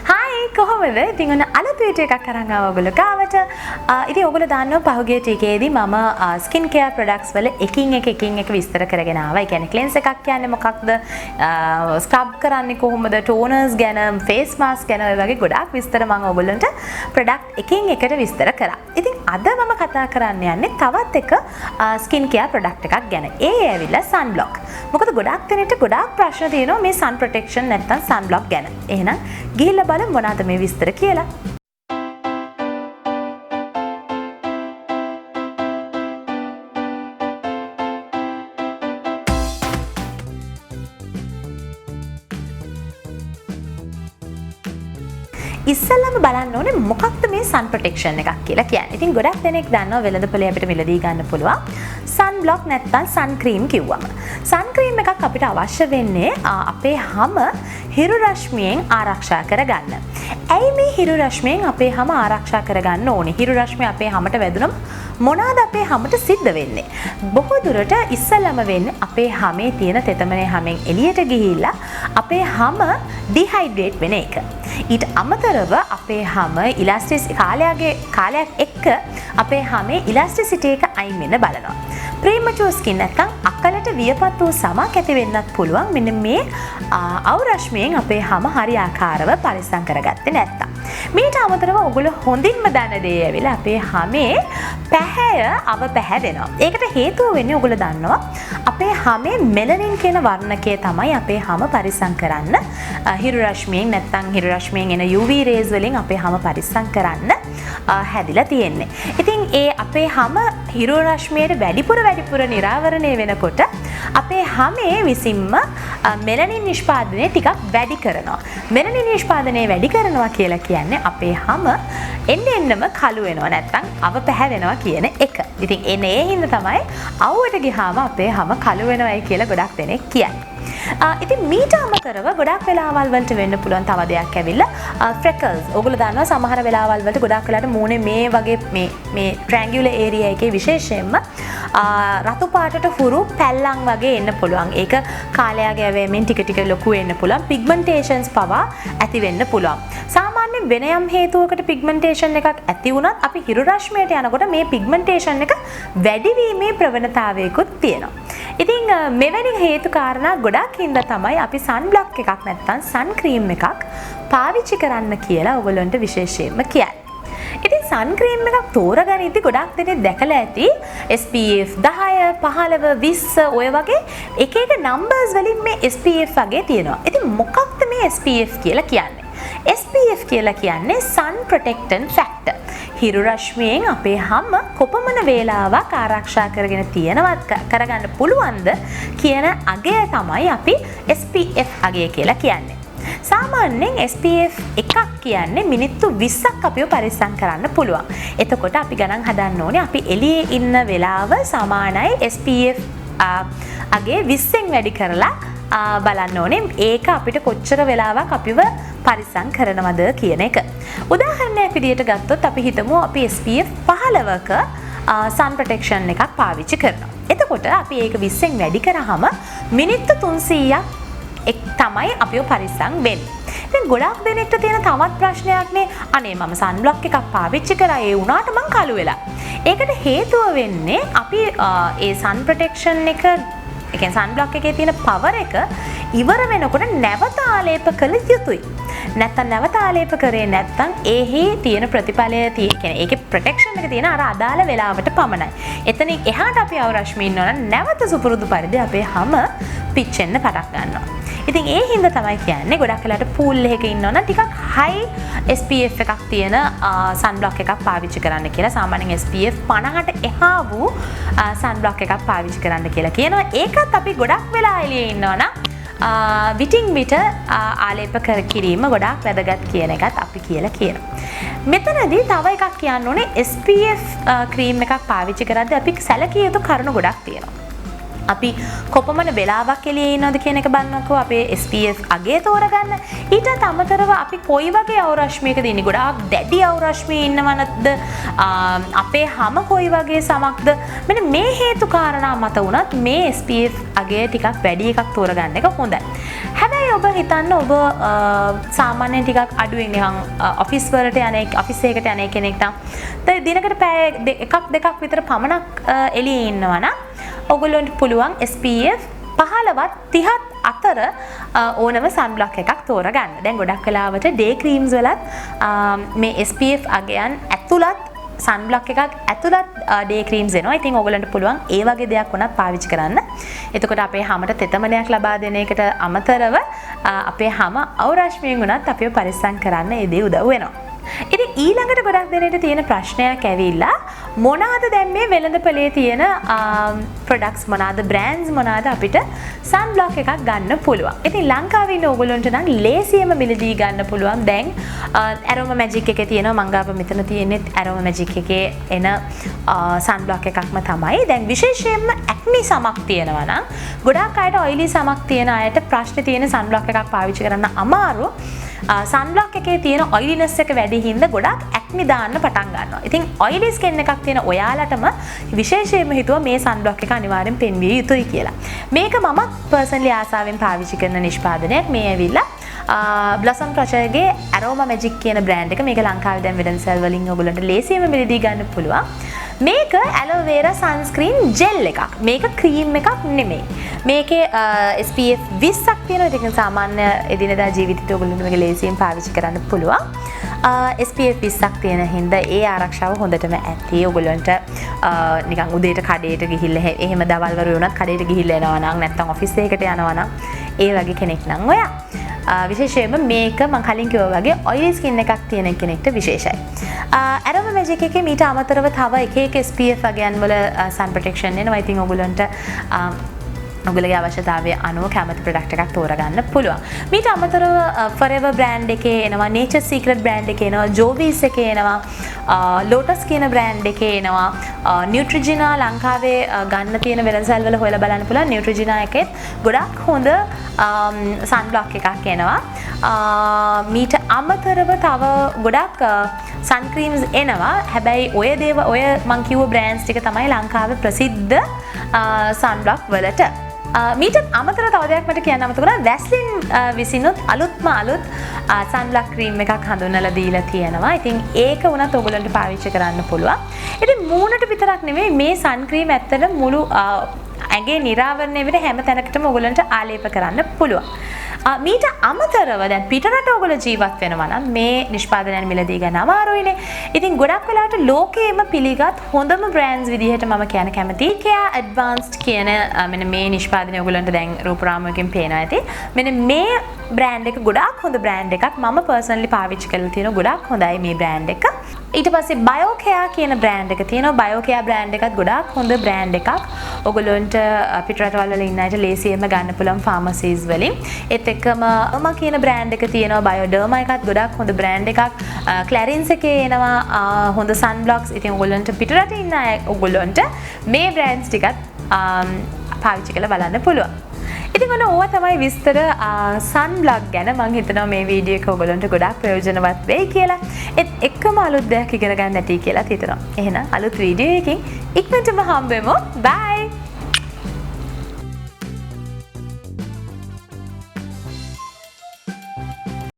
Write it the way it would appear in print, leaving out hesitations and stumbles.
Hi කොහොමද? ඉතින් ඔන්න අලුත් වීඩියෝ එකක් අරන් ආවා ඔයගොල්ලෝ ගාවට. ඉතින් ඔයගොල්ලෝ දන්නවා පහුගිය ටිකේදී මම ස්කින් කෙයාර් ප්‍රොඩක්ට්ස් වල එකින් එක විස්තර කරගෙන ආවා. ඒ කියන්නේ ක්ලෙන්ස් එකක් කියන්නේ මොකක්ද? ස්ක්‍රබ් කරන්නේ කොහොමද? ටෝනර්ස් ගැන, ෆේස් මාස්ක් ගැන ඔය වගේ ගොඩාක් විස්තර මම ඔයගොල්ලන්ට ප්‍රොඩක්ට් එකින් එකට විස්තර කරා. ඉතින් අද මම කතා කරන්න යන්නේ තවත් එක ස්කින් කෙයාර් ප්‍රොඩක්ට් එකක් ගැන. ඒ ඇවිල්ලා සන්බ්ලොක්. මොකද ගොඩාක් දෙනෙක්ට ගොඩාක් ප්‍රශ්න තියෙනවා මේ සන් ප්‍රොටෙක්ෂන් නැත්නම් සන්බ්ලොක් ගැන. එහෙනම් ගිහිල්ලා බලමු මොනවද මේ විස්තර කියලා. ඉස්සෙල්ලාම බලන්න ඕනේ මොකක්ද මේ සන් ප්‍රොටෙක්ෂන් එකක් කියලා කියන්නේ. ඉතින් ගොඩක් දෙනෙක් දන්නවා වෙළඳපොලේ අපිට මිලදී ගන්න පුළුවන් සන් බ්ලොක් නැත්නම් සන් ක්‍රීම් කිව්වම. සන් ක්‍රීම් එකක් අපිට අවශ්‍ය වෙන්නේ අපේ හම හිරු රශ්මියෙන් ආරක්ෂා කරගන්න. ඇයි මේ හිරු රශ්මියෙන් අපේ හම ආරක්ෂා කරගන්න ඕනේ? හිරු රශ්මිය අපේ හමට වැදුනම මොනවාද අපේ හමට සිද්ධ වෙන්නේ? බොහෝ දුරට ඉස්සෙල්ලාම වෙන්නේ අපේ හමේ තියෙන තෙතමනේ හමෙන් එළියට ගිහිල්ලා අපේ හම ඩිහයිඩ්‍රේට් වෙන එක. ඊට අමතරව අපේ හම කාලයක් එක්ක අපේ හමේ ඉලාස්ටිසිටි එක අයින් වෙන්න බලනවා. ප්‍රීමචුවර් ස්කින් නැත්නම් අකලට වියපත් වූ සමක් ඇති වෙන්නත් පුළුවන් මෙන්න මේ අවු රශ්මියෙන් අපේ හම හරියාකාරව පරිස්සම් කරගත්තේ නැත්තම්. මීට අමතරව ඔයගොල්ලෝ හොඳින්ම දන්න දේ ඇවිල්ලා අපේ හමේ පැහැය අව පැහැදෙනවා. ඒකට හේතුව වෙන්නේ ඔයගොල්ලෝ දන්නවා අපේ හමේ මෙලනින් කියන වර්ණකය තමයි අපේ හම පරිස්සම් කරන්න හිරු රශ්මියෙන් නැත්නම් හිරු රශ්මියෙන් එන UV rays වලින් අපේ හම පරිස්සම් කරන්න හැදිලා තියෙන්නේ. ඉතින් ඒ අපේ හම හිරු රශ්මියට වැඩිපුර නිරාවරණය වෙනකොට අපේ හමේ විසින්ම මෙලනින් නිෂ්පාදනය ටිකක් වැඩි කරනවා. මෙලනින් නිෂ්පාදනය වැඩි කරනවා කියලා කියන්නේ අපේ හම එන්නෙම කළු වෙනවා නැත්නම් අව පැහැදෙනවා කියන එක. ඉතින් ඒ හින්දා තමයි අවුවට ගියාම අපේ හම කළු වෙනවයි කියලා ගොඩක් දෙනෙක් කියන්නේ. ඉතින් මීට අමතරව ගොඩක් වෙලාවල් වලට වෙන්න පුළුවන් තව දෙයක් ඇවිල්ලා ෆ්‍රෙකල්ස්. ඔයගොල්ලෝ දන්නවා සමහර වෙලාවල් වලට ගොඩක් වෙලාවට මූණේ මේ වගේ මේ ට්‍රැන්ගියුලර් ඒරියා එකේ විශේෂයෙන්ම රතු පාටට හුරු පැල්ලම් වගේ එන්න පුළුවන්. ඒක කාලයගේ යැවීමෙන් ටික ලොකු වෙන්න පුළුවන්. පිග්මන්ටේෂන්ස් පවා ඇති වෙන්න පුළුවන්. සාමාන්‍යයෙන් වෙන යම් හේතුවකට පිග්මන්ටේෂන් එකක් ඇති වුණත් අපි හිරු රශ්මියට යනකොට මේ පිග්මන්ටේෂන් එක වැඩි වීමේ ප්‍රවණතාවයකුත් තියෙනවා. ඉතින් මෙවැනි හේතු කාරණා ගොඩක් හින්දා තමයි අපි සන් බ්ලොක් එකක් නැත්නම් සන් ක්‍රීම් එකක් පාවිච්චි කරන්න කියලා ඔයගොල්ලන්ට විශේෂයෙන්ම කියන්නේ. ඉතින් සන් ක්‍රීම් එකක් තෝරගනිද්දි ගොඩක් දෙනෙක් දැකලා ඇති SPF 10, 15, 20 ඔය වගේ එක නම්බර්ස් වලින් මේ SPF වගේ තියෙනවා. ඉතින් මොකක්ද මේ SPF කියලා කියන්නේ? SPF කියලා කියන්නේ sun protectant factor. හිරු රශ්මියෙන් අපේ හම කොපමණ වේලාවක් ආරක්ෂා කරගෙන කරගන්න පුළුවන්ද කියන අගය තමයි අපි SPF අගය කියලා කියන්නේ. සාමාන්‍යයෙන් SPF එකක් කියන්නේ මිනිත්තු 20ක් අපිව පරිස්සම් කරන්න පුළුවන්. එතකොට අපි ගණන් හදන්න ඕනේ අපි එළියේ ඉන්න වෙලාව සමානයි SPF අගේ 20න් වැඩි කරලා බලන්න ඕනේ ඒක අපිට කොච්චර වෙලාවක් අපිව පරිස්සම් කරනවද කියන එක. උදාහරණයක් විදිහට ගත්තොත් අපි හිතමු අපි SPF 15ක sun protection එකක් පාවිච්චි කරනවා. එතකොට අපි ඒක 20න් වැඩි කරාම මිනිත්තු 300ක් තමයි අපිව පරිස්සම් වෙන්නේ. ඉතින් ගොඩක් දෙනෙක්ට තියෙන තවත් ප්‍රශ්නයක් නේ අනේ මම sun block එකක් පාවිච්චි කරා ඒ වුණාට මං කළු වෙලා. ඒකට හේතුව වෙන්නේ අපි ඒ sun protection එක එකෙන් සන් බ්ලොක් එකේ තියෙන පවර් එක ඉවර වෙනකොට නැවත ආලේප කළ යුතුයි. නැත්තම් නැවත ආලේප කරේ නැත්තම් ඒහි තියෙන ප්‍රතිඵලය කියන්නේ ඒකේ ප්‍රොටෙක්ෂන් එක තියෙන අර අදාළ වෙලාවට පමණයි. එතනින් එහාට අපි අවු රශ්මිය ඉන්නවා නම් නැවත සුපුරුදු පරිදි අපේ හැම පිච්චෙන්න පටන් ගන්නවා. ඉතින් ඒ හින්දා තමයි කියන්නේ ගොඩක් වෙලාවට පූල් එකක ඉන්නවා නම් ටිකක් හයි SPF එකක් තියෙන සන් බ්ලොක් එකක් පාවිච්චි කරන්න කියලා. සාමාන්‍යයෙන් SPF 50ට එහා වූ සන් බ්ලොක් එකක් පාවිච්චි කරන්න කියලා කියනවා. ඒකත් අපි ගොඩක් වෙලා එළියේ ඉන්නවා නම් විටින් විට ආලේප කර කිරීම ගොඩාක් වැදගත් කියන එකත් අපි කියලා කියනවා. මෙතනදී තව එකක් කියන්න ඕනේ SPF ක්‍රීම් එකක් පාවිච්චි කරද්දී අපි සැලකිය යුතු කරුණු ගොඩක් තියෙනවා. අපි කොපමණ වෙලාවක් එළියේ ඉන්නවද කියන එක බලනකො අපේ SPF අගය තෝරගන්න. ඊටත් අමතරව අපි කොයි වගේ අවරශ්මියකද ඉන්නේ? ගොඩාක් දැඩි අවරශ්මියේ ඉන්නවනද? අපේ හැම කොයි වගේ සමක්ද? මෙන්න මේ හේතු කාරණා මත උනත් මේ SPF අගය ටිකක් වැඩි එකක් තෝරගන්න එක හොඳයි. හැබැයි ඔබ හිතන්න ඔබ සාමාන්‍යයෙන් ටිකක් අඩුවෙන් නිකන් ඔෆිස් වලට යන ඔෆිස් එකකට යන කෙනෙක් නම් දිනකට පැය එකක් දෙකක් විතර පමණක් එළියේ ඉන්නවා නම් ඔගොල්ලන්ට පුළුවන් SPF 15ත් 30ත් අතර ඕනම සන්බ්ලොක් එකක් තෝරගන්න. දැන් ගොඩක් වෙලාවට ඩේ ක්‍රීම්ස් වලත් මේ SPF අගයන් ඇතුළත් සන්බ්ලොක් එකක් ඇතුළත් ඩේ ක්‍රීම්ස් එනවා. ඉතින් ඔයගලන්ට පුළුවන් ඒ වගේ දෙයක් වුණත් පාවිච්චි කරන්න. එතකොට අපේ හැමට තෙතමනයක් ලබා දෙන එකට අමතරව අපේ හැම අවරශ්මියෙන් වුණත් අපිව පරිස්සම් කරන්න ඒ දේ උදව් වෙනවා. ඉතින් ඊළඟට ගොඩක් දෙනෙට තියෙන ප්‍රශ්නයක් ඇවිල්ලා මොනවාද දැන් මේ වෙළඳපොලේ තියෙන ප්‍රොඩක්ට්ස් මොනවාද බ්‍රෑන්ඩ්ස් මොනවාද අපිට සන්බ්ලොක් එකක් ගන්න පුළුවන්. ඉතින් ලංකාවේ ඉන්න ඕගොල්ලන්ට නම් ලේසියෙම මිලදී ගන්න පුළුවන්. දැන් Aroma Magic එකේ තියෙනවා මං ගාව මෙතන තියෙන්නේ Aroma Magic එකේ එන සන්බ්ලොක් එකක්ම තමයි. දැන් විශේෂයෙන්ම ඇක්නි සමක් තියෙනවා නම් ගොඩාක් අයට ඔයිලි සමක් තියෙන අයට ප්‍රශ්න තියෙන සන්බ්ලොක් එකක් පාවිච්චි කරන්න අමාරු. සන්බ්ලොක් එකේ තියෙන ඔයිලිනස් එක වැඩි හින්දා ගොඩක් ඇක්නි දාන්න පටන් ගන්නවා. ඉතින් ඔයිලි ස්කින් එකක් තියෙන ඔයාලටම විශේෂයෙන්ම හිතුවා මේ සන්බ්ලොක් එක අනිවාර්යෙන් පෙන්විය යුතුයි කියලා. මේක මම පර්සනලි ආසාවෙන් පාවිච්චි කරන නිෂ්පාදනයක්. මේ ඇවිල්ලා Blossom Crusherගේ Aroma Magic කියන බ්‍රෑන්ඩ් එක. මේක ලංකාවේ දැන් වෙළඳසැල් වලින් ඔයගොල්ලන්ට ලේසියෙන්ම මිලදී ගන්න පුළුවන්. මේක ඇලෝ වේරා සන්ස්ක්‍රීන් ජෙල් එකක්. මේක ක්‍රීම් එකක් නෙමෙයි. මේකේ SPF 20ක් තියෙනවා. ඒක සාමාන්‍ය එදිනෙදා ජීවිතයට ඔයගොල්ලන්ට මේක ලේසියෙන් පාවිච්චි කරන්න පුළුවන්. SPF 20ක් තියෙන හින්දා ඒ ආරක්ෂාව හොඳටම ඇති. ඔයගොල්ලන්ට නිකන් උදේට කඩේට ගිහිල්ලා එහෙම දවල් වරු වුණත් කඩේට ගිහිල්ලා එනවා නම් නැත්නම් ඔෆිස් එකකට යනවා නම් ඒ වගේ කෙනෙක් නම් ඔයා විශේෂයෙන්ම මේක මම කලින් කිව්වා වගේ ඔයිලි ස්කින් එකක් තියෙන කෙනෙක්ට විශේෂයි. Aroma Magic එකේ මීට අමතරව තව එක SPF වගේන් වල sun protection එනවා. ඉතින් ඔයගොල්ලන්ට ඔයගොල්ලගේ අවශ්‍යතාවය අනුව කැමති ප්‍රොඩක්ට් එකක් තෝරගන්න පුළුවන්. මීට අමතරව Forever brand එකේ එනවා, Nature Secret brand එකේ එනවා, Jovis එකේ එනවා, Lotus කියන brand එකේ එනවා, Neutrogena ලංකාවේ ගන්න තියෙන වෙළඳසැල් වල හොයලා බලන්න පුළුවන්. Neutrogena එකෙත් ගොඩක් හොඳ sunblock එකක් එනවා. මීට අමතරව තව ගොඩක් sun creams එනවා. හැබැයි ඔය මං කිව්ව brands ටික තමයි ලංකාවේ ප්‍රසිද්ධ sunblock වලට. මීට අමතර තව දෙයක් මට කියන්න අමතක වුණා. Vaseline විසිනුත් අලුත් sunblock cream එකක් හඳුන්වලා දීලා තියෙනවා. ඉතින් ඒක උනත් ඔයගොල්ලන්ට පාවිච්චි කරන්න පුළුවන්. ඉතින් මූණට විතරක් නෙමෙයි මේ sun cream ඇත්තට මුළු ඇගේ නිරාවරණය වෙන හැම තැනකටම ඔයගොල්ලන්ට ආලේප කරන්න පුළුවන්. මීට අමතරව දැන් පිටරට ඔයගොල්ලෝ ජීවත් වෙනවා නම් මේ නිෂ්පාදනයන් මිලදී ගන්න අමාරුයිනේ. ඉතින් ගොඩක් වෙලාවට ලෝකයේම පිළිගත් හොඳම බ්‍රෑන්ඩ්ස් විදිහට මම කියන්න කැමතියි. Care Advanced කියන මෙන්න මේ නිෂ්පාදනය ඔයගොල්ලන්ට දැන් රූපරාමයකින් පේනවා ඇති. මෙන්න මේ බ්‍රෑන්ඩ් එක ගොඩාක් හොඳ බ්‍රෑන්ඩ් එකක්. මම පර්සනලි පාවිච්චි කරලා තියෙන ගොඩාක් හොඳයි මේ බ්‍රෑන්ඩ් එක. ඊට පස්සේ BioCare කියන බ්‍රෑන්ඩ් එක තියෙනවා. BioCare බ්‍රෑන්ඩ් එකත් ගොඩාක් හොඳ බ්‍රෑන්ඩ් එකක්. ඔයගොල්ලන්ට පිටරටවල වල ඉන්න අයට ලේසියෙන්ම ගන්න පුළුවන් ෆාමසීස් වලින්. ඒත් එක්කම කියන බ්‍රෑන්ඩ් එක තියෙනවා. Bioderma එකත් ගොඩාක් හොඳ බ්‍රෑන්ඩ් එකක්. Clarins එකේ එනවා හොඳ sunblocks. ඉතින් ඔයගොල්ලන්ට පිටරට ඉන්න අය ඔයගොල්ලන්ට මේ බ්‍රෑන්ඩ්ස් ටිකත් පාවිච්චි කරලා බලන්න පුළුවන්. ඉතින් ඔන්න ඕවා තමයි විස්තර sunblock ගැන. මම හිතනවා මේ වීඩියෝ එක ඔයගොල්ලන්ට ගොඩාක් ප්‍රයෝජනවත් වෙයි කියලා. ඒත් එක්කම අලුත් දෙයක් ඉගෙන ගන්න ඇති කියලා හිතනවා. එහෙනම් අලුත් වීඩියෝ එකකින් ඉක්මනටම හම්බෙමු. බයි.